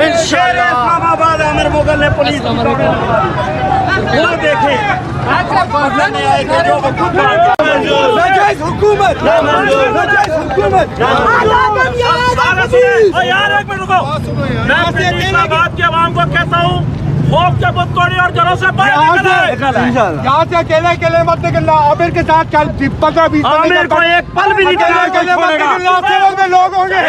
इस्लामाबाद आमिर मुगल ने पुलिस वो देखे हुकूमत यार एक मिनट रुको। मैं इस्लामाबाद के आवाम को कहता हूँ खौफ के बुत तोड़ी और जड़ों से यहाँ से अकेले मत निकलना। आमिर के साथ 15-20 आमिर को एक पल भी नहीं में लोग होंगे।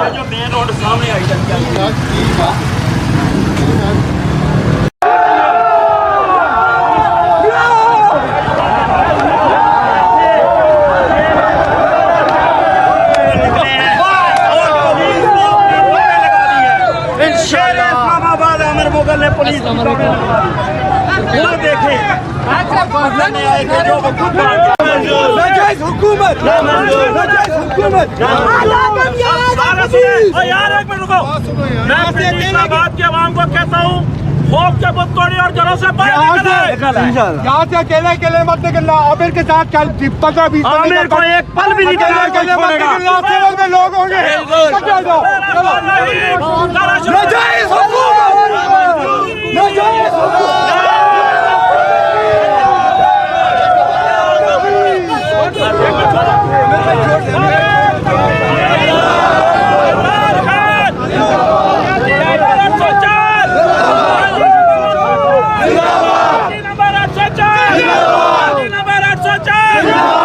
जो मेन रोड सामने आई इस्लामाबाद आमिर मुगल ने पुलिस वो देखे हुकूमत यार एक मिनट रुको। मैं इस्लामाबाद के आवाम को कहता हूँ खौफ के बुत तोड़ी और जड़ों से यहाँ से अकेले मत निकलना। आमिर के साथ 15-20 आमिर को एक पल भी नहीं में लोग होंगे। नंबर 804